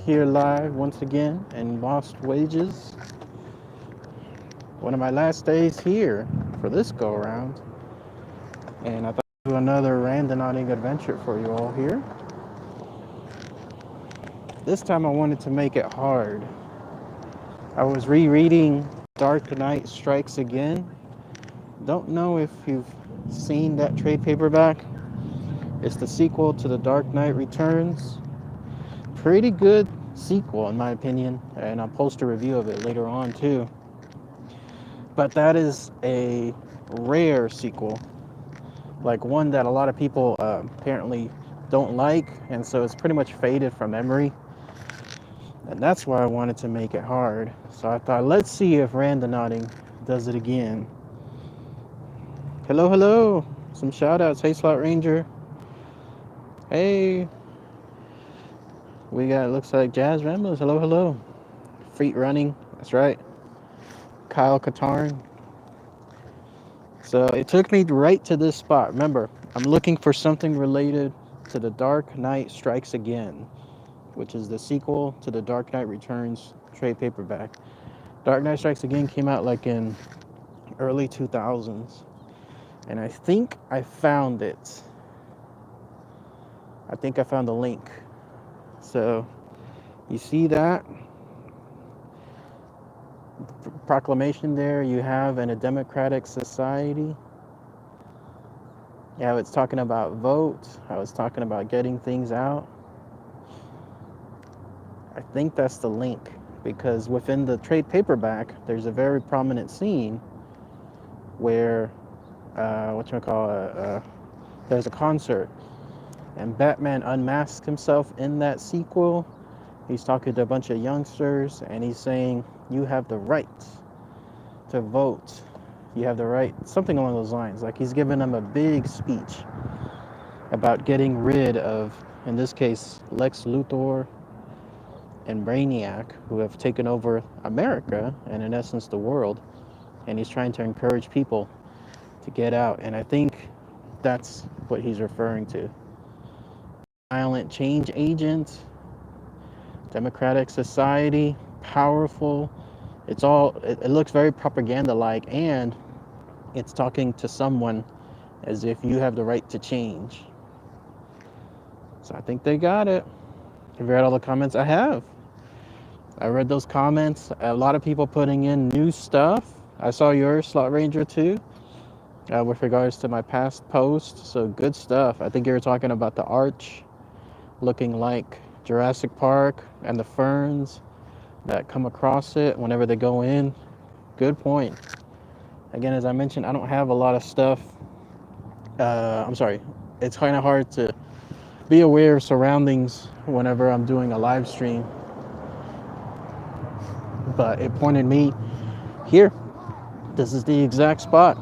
here live once again in Lost Wages. One of my last days here for this go around. And I thought I'd do another Randonauting adventure for you all here. This time I wanted to make it hard. I was rereading Dark Knight Strikes Again. Don't know if you've seen that trade paperback. It's the sequel to The Dark Knight Returns. Pretty good sequel in my opinion, and I'll post a review of it later on too. But that is a rare sequel, like one that a lot of people apparently don't like, and so it's pretty much faded from memory. And that's why I wanted to make it hard. So I thought, let's see if Randonauting does it again. Hello, hello. Some shout outs. Hey, Slot Ranger. Hey. We got, looks like Jazz Ramblers. Hello, hello. Feet Running. That's right. Kyle Katarn. So it took me right to this spot. Remember, I'm looking for something related to The Dark Knight Strikes Again, which is the sequel to The Dark Knight Returns trade paperback. Dark Knight Strikes Again came out like in early 2000s. And I think I found it. I think I found the link. So you see that proclamation there, you have in a democratic society. Yeah, it's talking about vote. I was talking about getting things out. I think that's the link, because within the trade paperback, there's a very prominent scene where, there's a concert, and Batman unmasks himself in that sequel. He's talking to a bunch of youngsters, and he's saying, you have the right to vote. You have the right, something along those lines. Like he's giving them a big speech about getting rid of, in this case, Lex Luthor and Brainiac, who have taken over America and in essence the world. And he's trying to encourage people to get out. And I think that's what he's referring to. Violent change agent, democratic society, powerful. It looks very propaganda-like, and it's talking to someone as if you have the right to change. So I think they got it. Have you read all the comments? I have. I read those comments. A lot of people putting in new stuff. I saw yours, Slot Ranger, too, with regards to my past post. So good stuff. I think you were talking about the arch looking like Jurassic Park and the ferns that come across it whenever they go in. Good point. Again, as I mentioned, I don't have a lot of stuff. It's kind of hard to be aware of surroundings whenever I'm doing a live stream. But it pointed me here. This is the exact spot.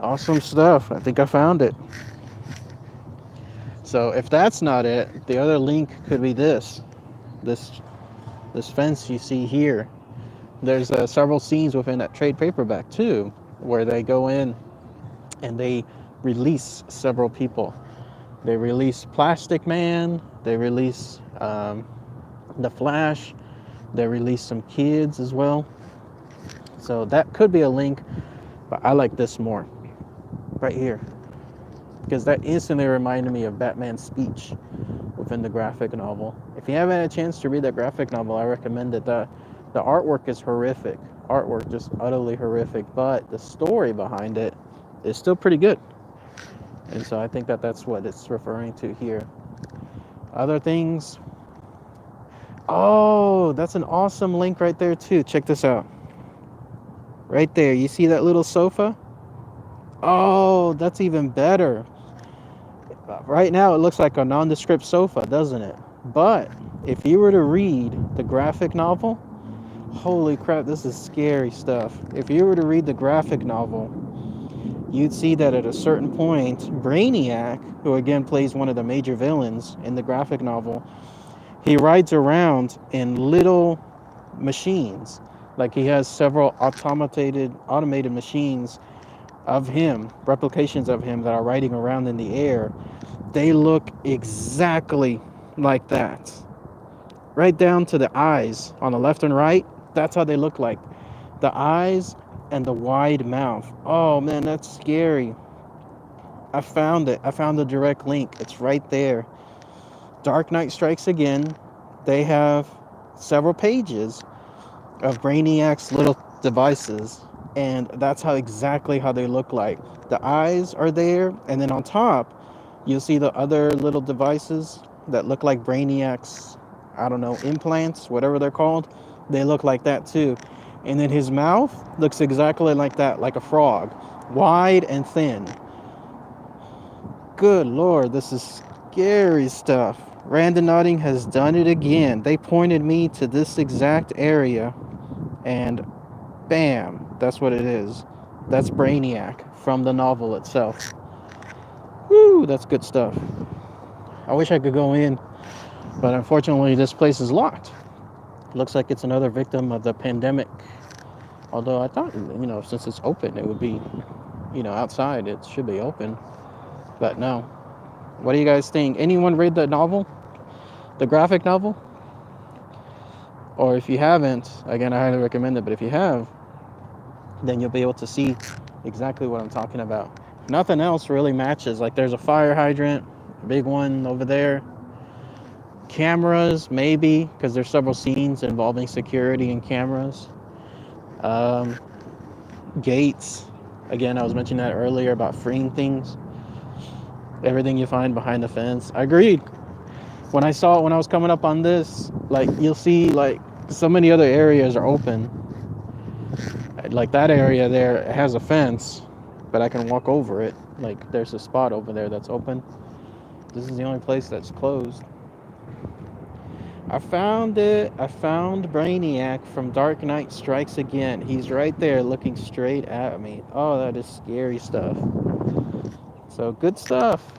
Awesome stuff. I think I found it. So if that's not it, the other link could be this fence you see here. There's several scenes within that trade paperback too, where they go in and they release several people. They release Plastic Man, they release the Flash, they release some kids as well. So that could be a link, but I like this more right here, because that instantly reminded me of Batman's speech within the graphic novel. If you haven't had a chance to read that graphic novel, I recommend it. The artwork is horrific. Artwork just utterly horrific, but the story behind it is still pretty good. And so I think that that's what it's referring to here. Other things. Oh, that's an awesome link right there too. Check this out. Right there, you see that little sofa? Oh, that's even better. Right now it looks like a nondescript sofa, doesn't it? But if you were to read the graphic novel, holy crap, this is scary stuff. If you were to read the graphic novel, you'd see that at a certain point, Brainiac, who again plays one of the major villains in the graphic novel, he rides around in little machines. Like he has several automated machines of him, replications of him that are riding around in the air. They look exactly like that. right down to the eyes on the left and right. That's how they look like. The eyes and the wide mouth. Oh man, that's scary. I found it. I found the direct link. It's right there. Dark Knight Strikes Again. They have several pages of Brainiac's little devices, and that's how exactly how they look like. The eyes are there, and then on top, you'll see the other little devices that look like Brainiac's, I don't know, implants, whatever they're called. They look like that too. And then his mouth looks exactly like that, like a frog, wide and thin. Good Lord, this is scary stuff. Randonauting has done it again. They pointed me to this exact area, and bam, that's what it is. That's Brainiac from the novel itself. Woo, that's good stuff. I wish I could go in, but unfortunately this place is locked. Looks like it's another victim of the pandemic. Although I thought, since it's open, it would be, outside. It should be open. But no. What do you guys think? Anyone read the novel? The graphic novel? Or if you haven't, again, I highly recommend it. But if you have, then you'll be able to see exactly what I'm talking about. Nothing else really matches. Like there's a fire hydrant, a big one over there. Cameras, maybe, because there's several scenes involving security and cameras. Gates. Again, I was mentioning that earlier about freeing things. Everything you find behind the fence. I agreed. When I was coming up on this, like you'll see like so many other areas are open. Like that area there has a fence, but I can walk over it. Like there's a spot over there that's open. This is the only place that's closed. I found it. I found Brainiac from Dark Knight Strikes Again. He's right there looking straight at me. Oh, that is scary stuff. So good stuff.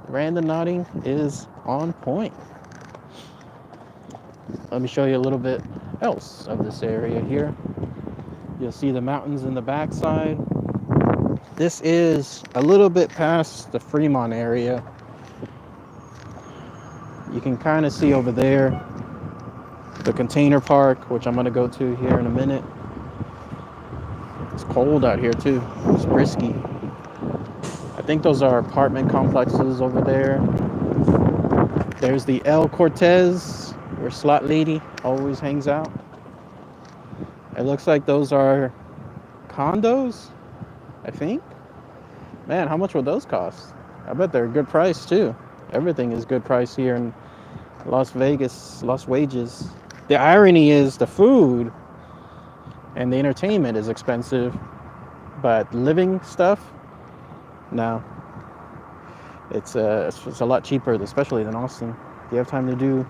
Randonauting is on point. Let me show you a little bit else of this area here. You'll see the mountains in the backside. This is a little bit past the Fremont area. You can kind of see over there the container park, which I'm going to go to here in a minute. It's cold out here too. It's brisky. I think those are apartment complexes over there. There's the El Cortez, where Slot Lady always hangs out. It looks like those are condos, I think. Man, how much would those cost? I bet they're a good price too. Everything is good price here in Las Vegas, Las Wages. The irony is the food and the entertainment is expensive, but living stuff, no. It's a lot cheaper, especially than Austin. Do you have time to do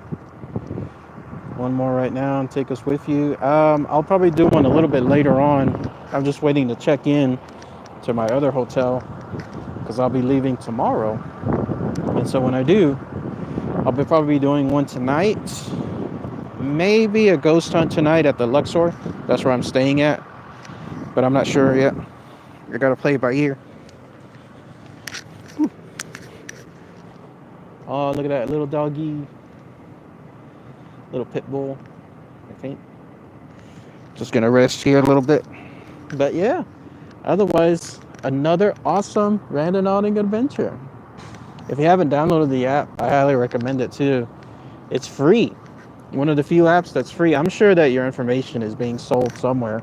one more right now and take us with you? I'll probably do one a little bit later on. I'm just waiting to check in to my other hotel because I'll be leaving tomorrow. And so when I do, I'll probably be doing one tonight. Maybe a ghost hunt tonight at the Luxor. That's where I'm staying at. But I'm not sure yet. I gotta play it by ear. Whew. Oh, look at that little doggy. Little pit bull, I think. Just gonna rest here a little bit. But yeah, otherwise, another awesome randonauting adventure. If you haven't downloaded the app, I highly recommend it too. It's free. One of the few apps that's free. I'm sure that your information is being sold somewhere,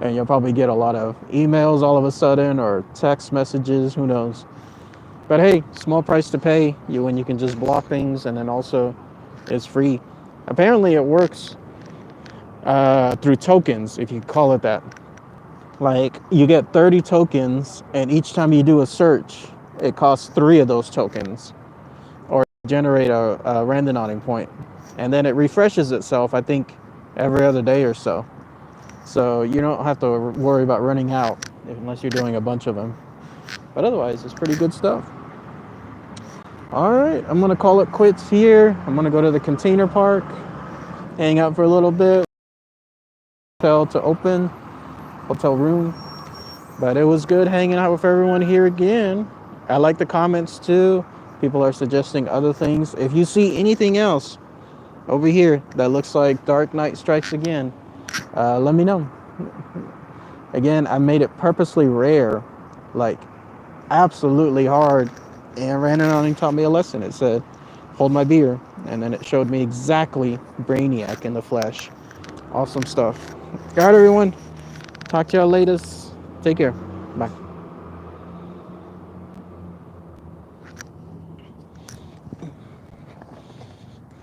and you'll probably get a lot of emails all of a sudden or text messages, who knows. But hey, small price to pay when you can just block things, and then also it's free. Apparently it works through tokens, if you call it that. Like you get 30 tokens, and each time you do a search, it costs 3 of those tokens, or generate a randonauting point, and then it refreshes itself, I think, every other day or so. So you don't have to worry about running out unless you're doing a bunch of them. But otherwise, it's pretty good stuff. All right, I'm gonna call it quits here. I'm gonna go to the container park, hang out for a little bit. Hotel to open, hotel room. But it was good hanging out with everyone here again. I like the comments too. People are suggesting other things. If you see anything else over here that looks like Dark Knight Strikes Again, let me know. Again, I made it purposely rare, like absolutely hard, and Randonauting taught me a lesson. It said, hold my beer, and then it showed me exactly Brainiac in the flesh. Awesome stuff. All right, everyone. Talk to y'all later. Take care. Bye.